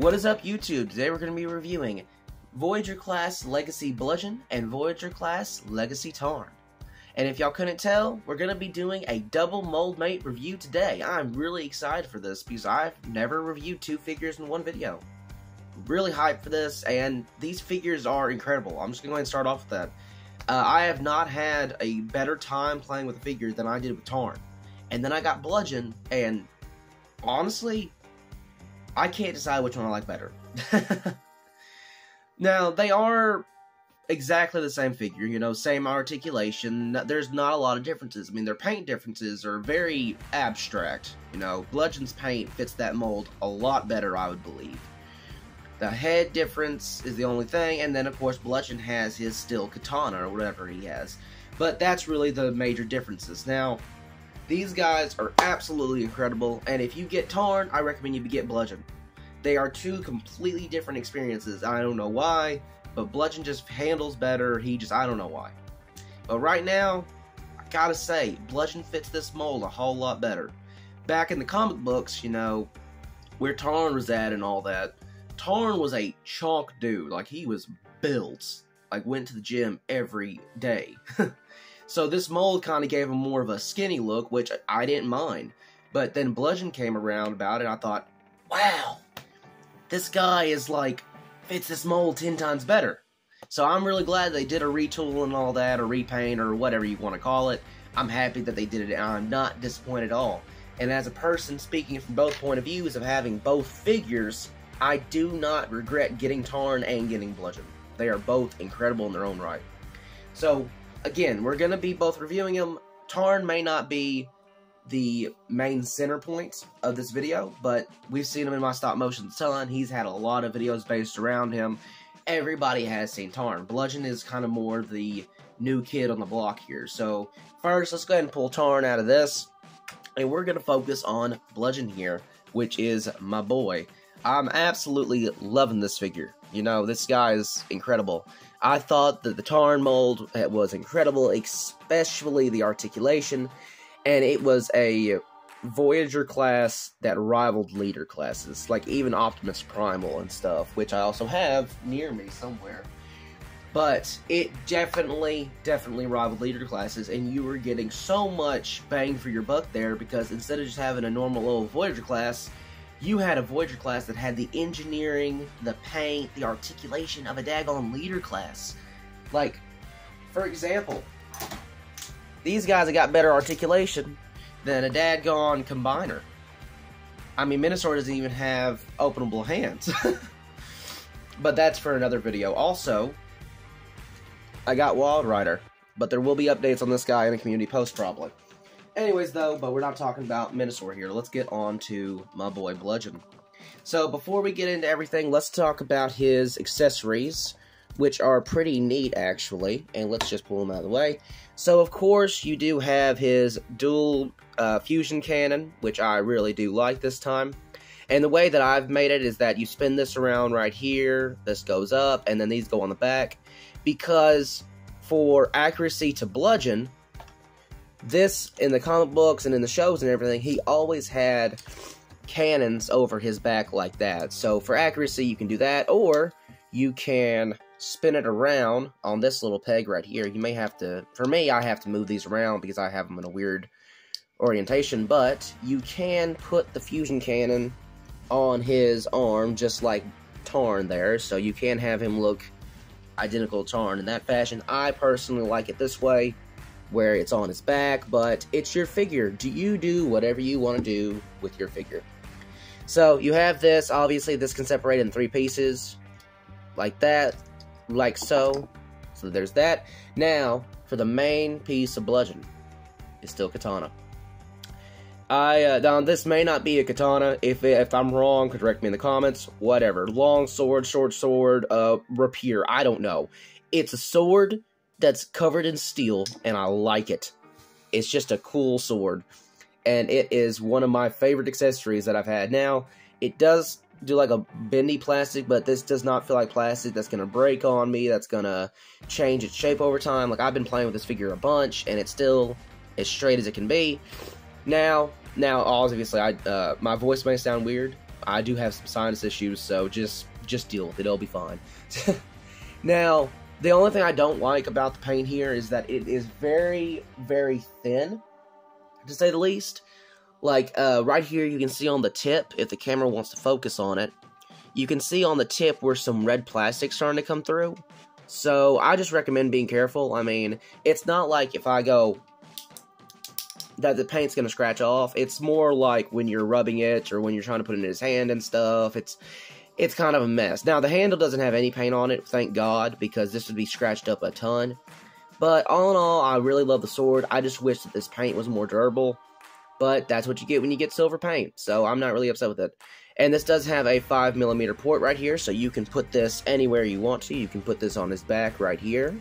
What is up, YouTube? Today we're going to be reviewing Voyager Class Legacy Bludgeon and Voyager Class Legacy Tarn. And if y'all couldn't tell, we're going to be doing a double Moldmate review today. I'm really excited for this because I've never reviewed two figures in one video. Really hyped for this, and these figures are incredible. I'm just going to go ahead and start off with that. I have not had a better time playing with a figure than I did with Tarn. And then I got Bludgeon, and honestly, I can't decide which one I like better. Now, they are exactly the same figure, you know, same articulation. There's not a lot of differences. I mean, their paint differences are very abstract. You know, Bludgeon's paint fits that mold a lot better, I would believe. The head difference is the only thing, and then, of course, Bludgeon has his steel katana, or whatever he has. But that's really the major differences. Now, these guys are absolutely incredible, and if you get Tarn, I recommend you get Bludgeon. They are two completely different experiences. I don't know why, but Bludgeon just handles better. I don't know why. But right now, I gotta say, Bludgeon fits this mold a whole lot better. Back in the comic books, you know, where Tarn was at and all that, Tarn was a chunk dude. Like, he was built. Like, went to the gym every day. So this mold kind of gave him more of a skinny look, which I didn't mind. But then Bludgeon came around about it, and I thought, wow, this guy is like, fits this mold 10 times better. So I'm really glad they did a retool and all that, or repaint, or whatever you want to call it. I'm happy that they did it, and I'm not disappointed at all. And as a person speaking from both point of views of having both figures, I do not regret getting Tarn and getting Bludgeon. They are both incredible in their own right. So, again, we're going to be both reviewing them. Tarn may not be the main center point of this video, but we've seen him in my stop motion ton. He's had a lot of videos based around him. Everybody has seen Tarn. Bludgeon is kind of more the new kid on the block here. So, first, let's go ahead and pull Tarn out of this, and we're going to focus on Bludgeon here, which is my boy. I'm absolutely loving this figure. You know, this guy is incredible. I thought that the Tarn mold was incredible, especially the articulation, and it was a Voyager class that rivaled leader classes, like even Optimus Primal and stuff, which I also have near me somewhere. But it definitely rivaled leader classes, and you were getting so much bang for your buck there, because instead of just having a normal old Voyager class, you had a Voyager class that had the engineering, the paint, the articulation of a daggone leader class. Like, for example, these guys have got better articulation than a daggone combiner. I mean, Minosaur doesn't even have openable hands. But that's for another video. Also, I got Wild Rider, but there will be updates on this guy in the community post probably. Anyways, though, but we're not talking about Minosaur here. Let's get on to my boy Bludgeon. So, before we get into everything, let's talk about his accessories, which are pretty neat, actually. And let's just pull them out of the way. So, of course, you do have his dual fusion cannon, which I really do like this time. And the way that I've made it is that you spin this around right here, this goes up, and then these go on the back. Because for accuracy to Bludgeon, this, in the comic books and in the shows and everything, he always had cannons over his back like that. So for accuracy, you can do that, or you can spin it around on this little peg right here. You may have to, for me, I have to move these around because I have them in a weird orientation, but you can put the fusion cannon on his arm, just like Tarn there, so you can have him look identical to Tarn in that fashion. I personally like it this way, where it's on his back, but it's your figure. You do whatever you want to do with your figure. So, you have this. Obviously, this can separate in 3 pieces, like that, like so. So, there's that. Now, for the main piece of Bludgeon, is still katana. Now, this may not be a katana. If I'm wrong, correct me in the comments. Whatever. Long sword, short sword, rapier. I don't know. It's a sword that's covered in steel, and I like it. It's just a cool sword, and it is one of my favorite accessories that I've had. Now, it does do like a bendy plastic, but this does not feel like plastic that's going to break on me, that's going to change its shape over time. Like, I've been playing with this figure a bunch, and it's still as straight as it can be. Now, obviously, my voice may sound weird. I do have some sinus issues, so just deal with it. It'll be fine. Now, the only thing I don't like about the paint here is that it is very, very thin, to say the least. Like, right here, you can see on the tip, if the camera wants to focus on it, you can see on the tip where some red plastic's starting to come through. So, I just recommend being careful. I mean, it's not like if I go that the paint's going to scratch off. It's more like when you're rubbing it or when you're trying to put it in his hand and stuff. It's kind of a mess. Now, the handle doesn't have any paint on it, thank God, because this would be scratched up a ton. But all in all, I really love the sword. I just wish that this paint was more durable. But that's what you get when you get silver paint, so I'm not really upset with it. And this does have a 5mm port right here, so you can put this anywhere you want to. You can put this on his back right here,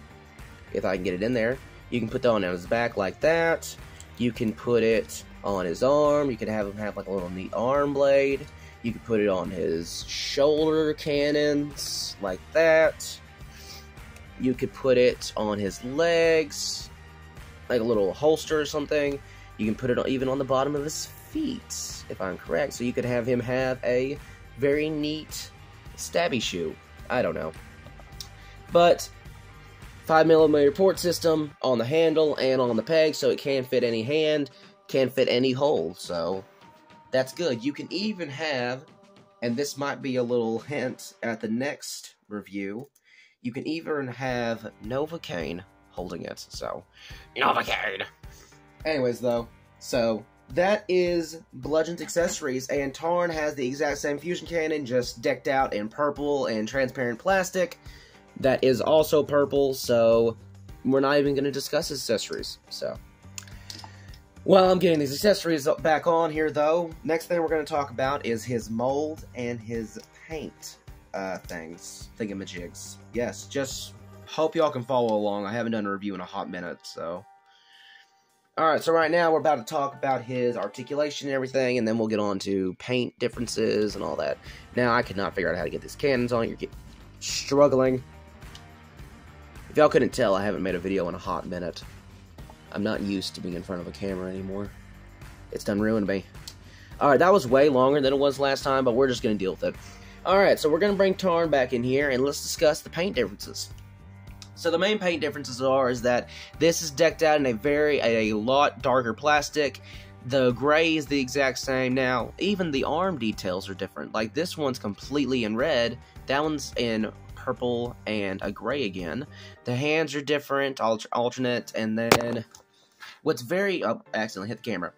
if I can get it in there. You can put that on his back like that. You can put it on his arm. You can have him have like a little neat arm blade. You can put it on his shoulder cannons like that. You could put it on his legs, like a little holster or something. You can put it on, even on the bottom of his feet, if I'm correct. So you could have him have a very neat stabby shoe. I don't know. But 5mm port system on the handle and on the peg, so it can fit any hand, can fit any hole, so that's good. You can even have, and this might be a little hint at the next review, you can even have Novocaine holding it, so Novocaine! Anyways, though, so that is Bludgeon's accessories, and Tarn has the exact same fusion cannon, just decked out in purple and transparent plastic. That is also purple, so we're not even going to discuss his accessories, so. While I'm getting these accessories back on here, though, next thing we're going to talk about is his mold and his paint thingamajigs. Yes, just hope y'all can follow along. I haven't done a review in a hot minute, so. Alright, so right now we're about to talk about his articulation and everything, and then we'll get on to paint differences and all that. Now, I could not figure out how to get these cannons on. You're struggling. If y'all couldn't tell, I haven't made a video in a hot minute. I'm not used to being in front of a camera anymore. It's done ruined me. Alright, that was way longer than it was last time, but we're just going to deal with it. Alright, so we're going to bring Tarn back in here, and let's discuss the paint differences. So the main paint differences is that this is decked out in a lot darker plastic. The gray is the exact same. Now, even the arm details are different. Like, this one's completely in red. That one's in purple and a gray again. The hands are different, alternate, and then what's very... Oh, accidentally hit the camera.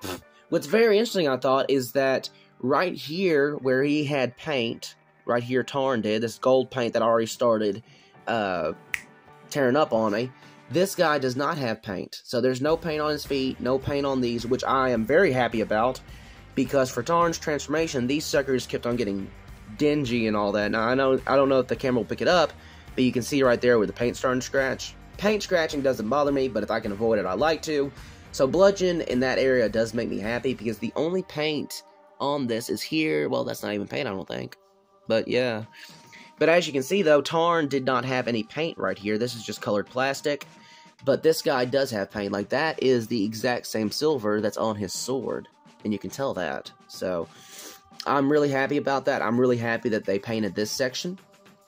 What's very interesting, I thought, is that right here, where he had paint, right here Tarn did, this gold paint that already started tearing up on me, this guy does not have paint. So there's no paint on his feet, no paint on these, which I am very happy about, because for Tarn's transformation, these suckers kept on getting dingy and all that. Now, I don't know if the camera will pick it up, but you can see right there where the paint's starting to scratch. Paint scratching doesn't bother me, but if I can avoid it, I like to. So Bludgeon in that area does make me happy, because the only paint on this is here. Well, that's not even paint, I don't think. But yeah. But as you can see, though, Tarn did not have any paint right here. This is just colored plastic. But this guy does have paint. Like, that is the exact same silver that's on his sword. And you can tell that. So, I'm really happy about that. I'm really happy that they painted this section.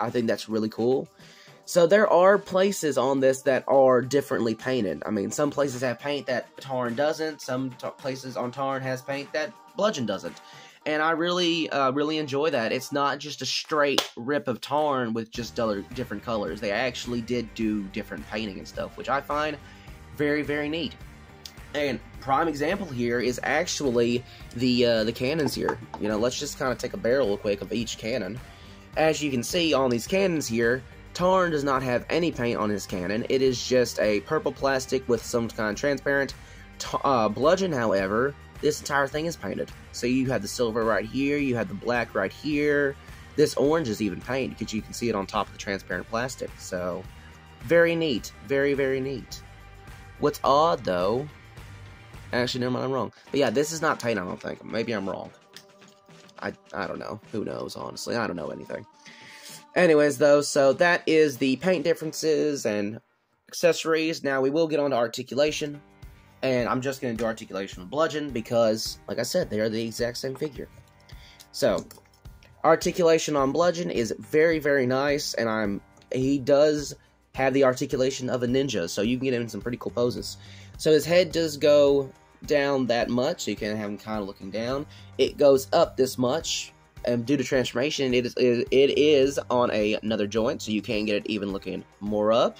I think that's really cool. So, there are places on this that are differently painted. I mean, some places have paint that Tarn doesn't. Some places on Tarn has paint that Bludgeon doesn't. And I really enjoy that. It's not just a straight rip of Tarn with just different colors. They actually did do different painting and stuff, which I find very, very neat. And prime example here is actually the cannons here. You know, let's just kind of take a barrel real quick of each cannon. As you can see on these cannons here, Tarn does not have any paint on his cannon. It is just a purple plastic with some kind of transparent. Bludgeon, however, this entire thing is painted. So you have the silver right here, you have the black right here. This orange is even painted because you can see it on top of the transparent plastic. So, very neat. Very, very neat. What's odd, though... Actually, never mind, I'm wrong. But yeah, this is not paint, I don't think. Maybe I'm wrong. I don't know. Who knows, honestly. I don't know anything. Anyways, though, so that is the paint differences and accessories. Now, we will get on to articulation. And I'm just going to do articulation with Bludgeon because, like I said, they are the exact same figure. So, Articulation on Bludgeon is very, very nice, and he does have the articulation of a ninja, so you can get him in some pretty cool poses. So his head does go down that much, so you can have him kind of looking down. It goes up this much, and due to transformation, it is on another joint, so you can get it even looking more up.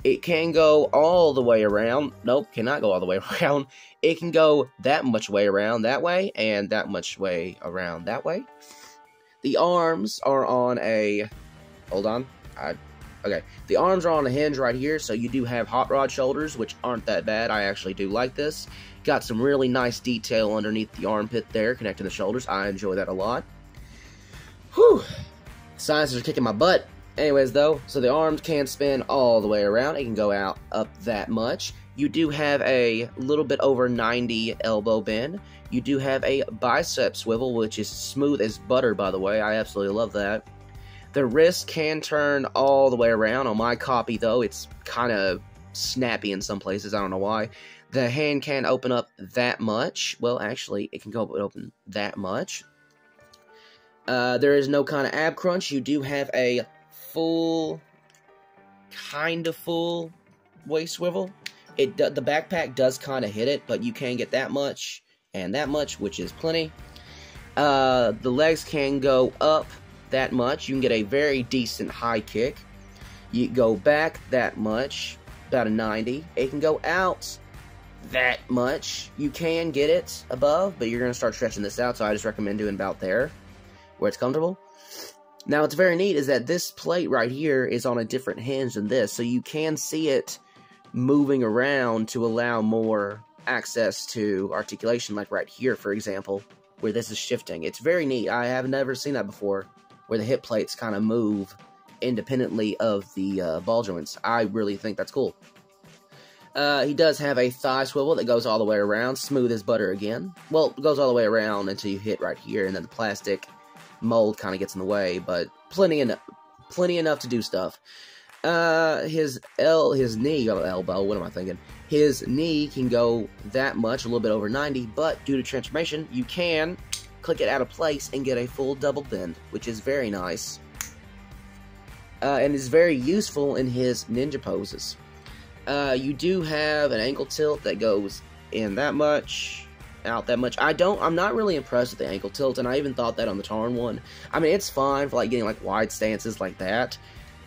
It can go all the way around. Nope, cannot go all the way around. It can go that much way around that way, and that much way around that way. The arms are on a... Hold on. Okay. The arms are on a hinge right here, so you do have hot rod shoulders, which aren't that bad. I actually do like this. Got some really nice detail underneath the armpit there, connecting the shoulders. I enjoy that a lot. Whew. Sinuses are kicking my butt. Anyways, though, so the arms can spin all the way around. It can go out up that much. You do have a little bit over 90 elbow bend. You do have a bicep swivel, which is smooth as butter, by the way. I absolutely love that. The wrist can turn all the way around. On my copy, though, it's kind of snappy in some places. I don't know why. The hand can open up that much. Well, actually, it can go open that much. There is no kind of ab crunch. You do have a kind of full waist swivel. The backpack does kind of hit it, but you can get that much and that much, which is plenty. The legs can go up that much. You can get a very decent high kick. You go back that much, about a 90. It can go out that much. You can get it above, but you're going to start stretching this out, so I just recommend doing about there, where it's comfortable. Now, what's very neat is that this plate right here is on a different hinge than this, so you can see it moving around to allow more access to articulation, like right here, for example, where this is shifting. It's very neat. I have never seen that before, where the hip plates kind of move independently of the ball joints. I really think that's cool. He does have a thigh swivel that goes all the way around, smooth as butter again. Well, it goes all the way around until you hit right here, and then the plastic mold kind of gets in the way, but plenty enough to do stuff. His knee, elbow, what am I thinking? His knee can go that much, a little bit over 90, but due to transformation, you can click it out of place and get a full double bend, which is very nice. And is very useful in his ninja poses. You do have an ankle tilt that goes in that much, out that much. I'm not really impressed with the ankle tilt, and I even thought that on the Tarn one. I mean, it's fine for like getting like wide stances like that,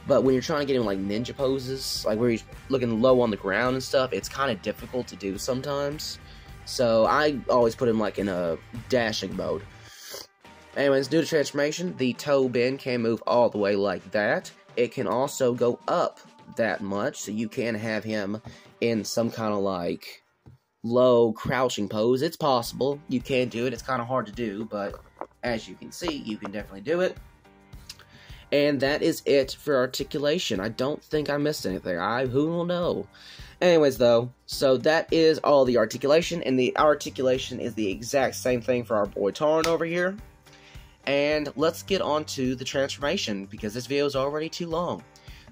but when you're trying to get in like ninja poses, like where he's looking low on the ground and stuff, it's kind of difficult to do sometimes. So I always put him like in a dashing mode. Anyways, due to transformation, the toe bend can move all the way like that. It can also go up that much, so you can have him in some kind of like low crouching pose. It's possible. You can do it. It's kind of hard to do, but as you can see, you can definitely do it. And that is it for articulation. I don't think I missed anything. Who will know? Anyways, though, so that is all the articulation, and the articulation is the exact same thing for our boy Tarn over here. And let's get on to the transformation, because this video is already too long.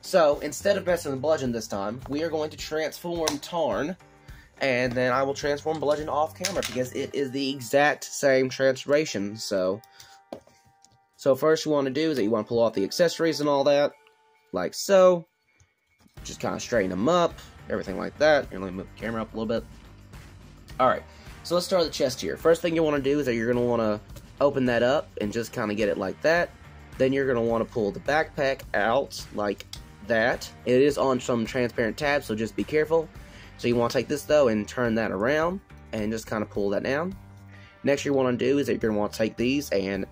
So, instead of messing with Bludgeon this time, we are going to transform Tarn, and then I will transform Bludgeon off camera, because it is the exact same transformation. So first you want to do is that you want to pull off the accessories and all that, like so. Just kind of straighten them up, everything like that. Here, let me move the camera up a little bit. Alright, so let's start with the chest here. First thing you want to do is that you're going to want to open that up and just kind of get it like that. Then you're going to want to pull the backpack out like that. It is on some transparent tabs, so just be careful. So you want to take this though and turn that around and just kind of pull that down. Next you want to do is that you're going to want to take these and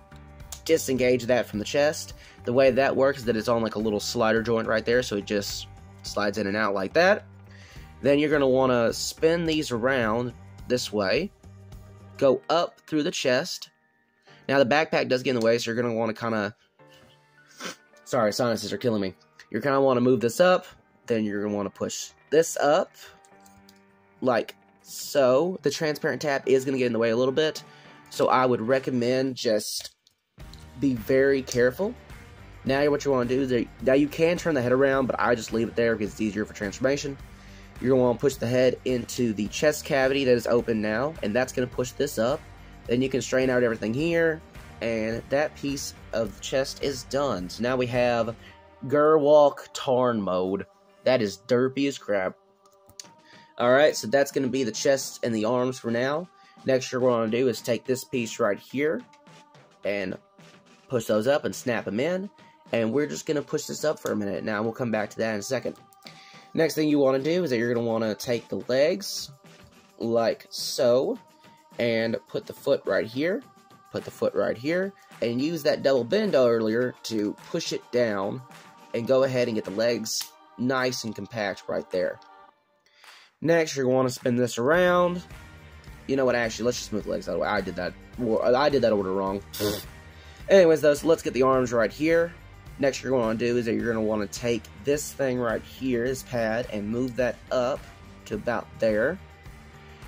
disengage that from the chest. The way that works is that it's on like a little slider joint right there, so it just slides in and out like that. Then you're going to want to spin these around this way, go up through the chest. Now the backpack does get in the way, so you're going to want to kind of, sorry, sinuses are killing me. You're going to want to move this up, then you're going to want to push this up, like so. The transparent tab is going to get in the way a little bit, so I would recommend just be very careful. Now what you want to do is that, now you can turn the head around, but I just leave it there because it's easier for transformation. You're going to want to push the head into the chest cavity that is open now, and that's going to push this up. Then you can straighten out everything here, and that piece of the chest is done. So now we have Gerwalk Tarn mode. That is derpy as crap. Alright, so that's going to be the chest and the arms for now. Next, what we're going to do is take this piece right here and push those up and snap them in. And we're just going to push this up for a minute. Now, we'll come back to that in a second. Next thing you want to do is that you're going to want to take the legs, like so, and put the foot right here, put the foot right here, and use that double bend earlier to push it down, and go ahead and get the legs nice and compact right there. Next, you're going to want to spin this around. You know what, actually, let's just move the legs out of the way. I did that order wrong. Anyways, though, so let's get the arms right here. Next, you're going to do is that you're going to want to take this thing right here, this pad, and move that up to about there.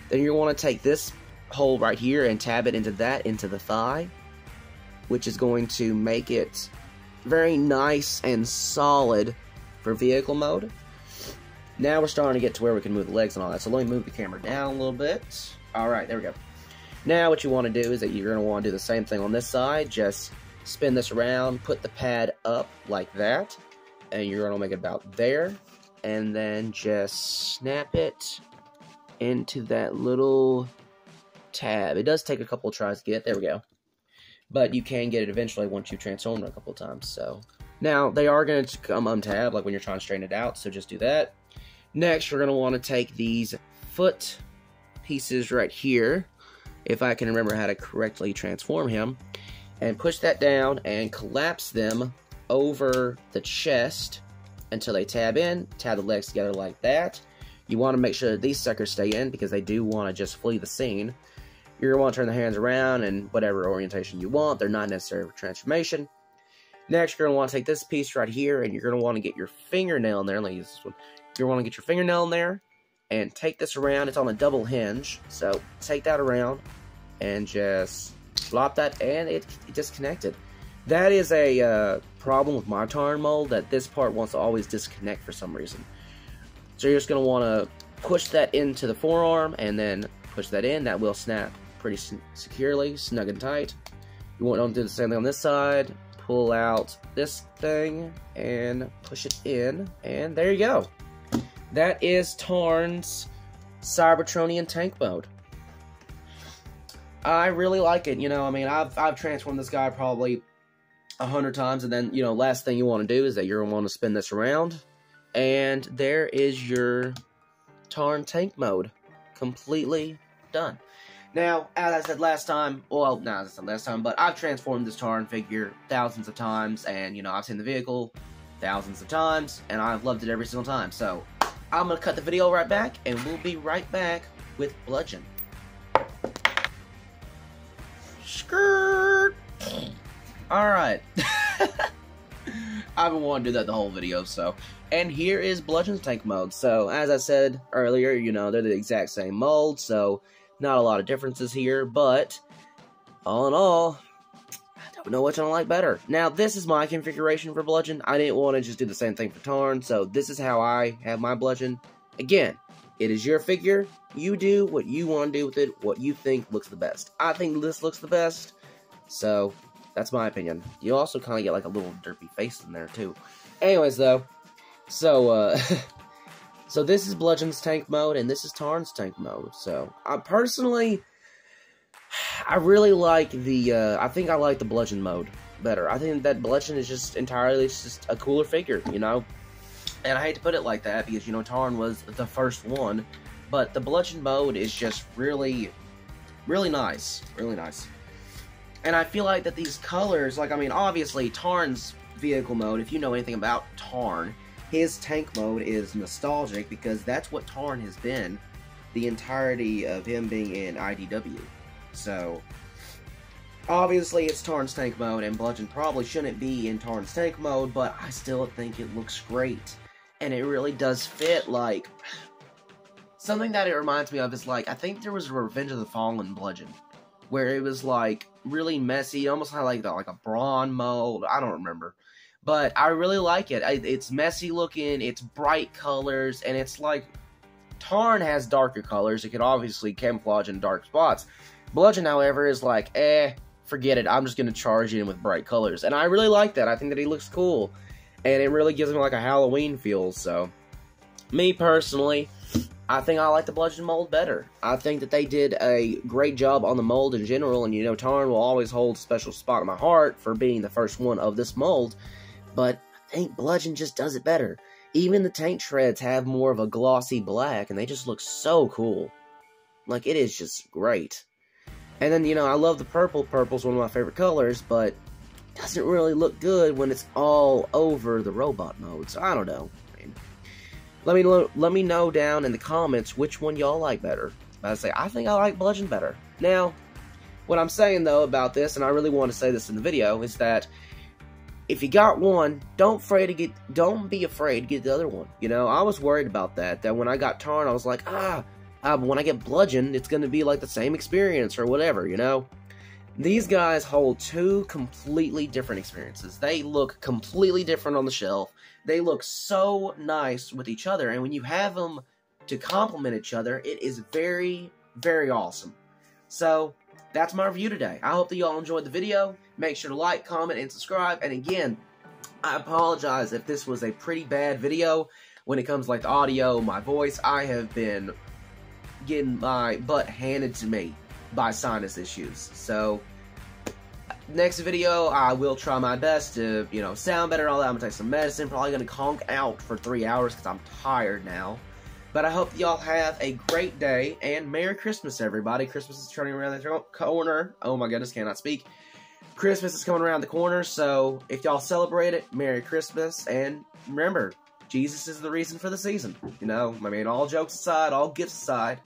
Then you're going to take this hole right here and tab it into the thigh, which is going to make it very nice and solid for vehicle mode. Now we're starting to get to where we can move the legs and all that. So let me move the camera down a little bit. Alright, there we go. Now what you want to do is that you're going to want to do the same thing on this side. Just spin this around, put the pad up like that, and you're going to make it about there. And then just snap it into that little tab. It does take a couple of tries to get. There we go. But you can get it eventually once you've transformed it a couple of times. So now they are going to come untabbed like when you're trying to straighten it out. So just do that. Next, we're going to want to take these foot pieces right here, if I can remember how to correctly transform him, and push that down and collapse them over the chest until they tab in. Tab the legs together like that. You want to make sure that these suckers stay in because they do want to just flee the scene. You're going to want to turn the hands around in whatever orientation you want. They're not necessary for transformation. Next, you're going to want to take this piece right here, and you're going to want to get your fingernail in there. Let me use this one. You're going to want to get your fingernail in there and take this around. It's on a double hinge, so take that around and just flop that, and it disconnected. That is a problem with my Tarn mold, that this part wants to always disconnect for some reason. So you're just going to want to push that into the forearm and then push that in. That will snap pretty securely, snug and tight. You want to do the same thing on this side. Pull out this thing and push it in, and there you go. That is Tarn's Cybertronian tank mode. I really like it. You know, I mean, I've transformed this guy probably 100 times, and then, you know, last thing you want to do is that you're going to want to spin this around, and there is your Tarn tank mode, completely done. Now, as I said last time, well, not as I said last time, but I've transformed this Tarn figure thousands of times, and, you know, I've seen the vehicle thousands of times, and I've loved it every single time. So I'm going to cut the video right back, and we'll be right back with Bludgeon. Skirt! Alright. I've been wanting to do that the whole video, so. And here is Bludgeon's tank mode. So, as I said earlier, you know, they're the exact same mold, so not a lot of differences here, but all in all, I don't know which one I like better. Now, this is my configuration for Bludgeon. I didn't want to just do the same thing for Tarn, so this is how I have my Bludgeon. Again, it is your figure. You do what you want to do with it, what you think looks the best. I think this looks the best, so that's my opinion. You also kind of get like a little derpy face in there, too. Anyways, though, so, so this is Bludgeon's tank mode, and this is Tarn's tank mode. So, I really like the, I think I like the Bludgeon mode better. I think that Bludgeon is just entirely just a cooler figure, you know? And I hate to put it like that, because, you know, Tarn was the first one, but the Bludgeon mode is just really, really nice. Really nice. And I feel like that these colors, like, I mean, obviously, Tarn's vehicle mode, if you know anything about Tarn, his tank mode is nostalgic, because that's what Tarn has been the entirety of him being in IDW. So, obviously it's Tarn's tank mode, and Bludgeon probably shouldn't be in Tarn's tank mode, but I still think it looks great. And it really does fit, like, something that it reminds me of is, like, I think there was a Revenge of the Fallen Bludgeon, where it was, like, really messy, almost had, like a brawn mold, I don't remember. But I really like it. It's messy looking, it's bright colors, and it's like, Tarn has darker colors. It can obviously camouflage in dark spots. Bludgeon, however, is like, forget it, I'm just going to charge in with bright colors. And I really like that. I think that he looks cool. And it really gives him like a Halloween feel. So, me personally, I think I like the bludgeon mold better. I think that they did a great job on the mold in general. And, you know, Tarn will always hold a special spot in my heart for being the first one of this mold. But I think bludgeon just does it better. Even the tank treads have more of a glossy black. And they just look so cool. Like, it is just great. And then, you know, I love the purple. Purple's one of my favorite colors, but it doesn't really look good when it's all over the robot mode. So, I don't know. I mean, let me know down in the comments which one y'all like better. I think I like bludgeon better. Now, what I'm saying, though, about this, and I really want to say this in the video, is that if you got one, don't be afraid to get the other one. You know, I was worried about that when I got Tarn, I was like, when I get bludgeon, it's going to be like the same experience or whatever, you know? These guys hold two completely different experiences. They look completely different on the shelf. They look so nice with each other, and when you have them to complement each other, it is very, very awesome. So, that's my review today. I hope that y'all enjoyed the video. Make sure to like, comment, and subscribe. And again, I apologize if this was a pretty bad video when it comes to like the audio, my voice. I have been getting my butt handed to me by sinus issues. So, next video, I will try my best to, you know, sound better and all that. I'm going to take some medicine. Probably going to conk out for 3 hours because I'm tired now. But I hope y'all have a great day, and Merry Christmas, everybody. Christmas is turning around the corner. Oh my goodness, cannot speak. Christmas is coming around the corner, so if y'all celebrate it, Merry Christmas. And remember, Jesus is the reason for the season. You know, I mean, all jokes aside, all gifts aside,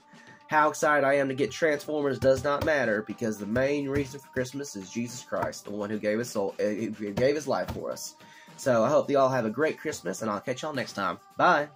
how excited I am to get Transformers does not matter, because the main reason for Christmas is Jesus Christ, the one who gave his soul, who gave his life for us. So I hope you all have a great Christmas, and I'll catch y'all next time. Bye.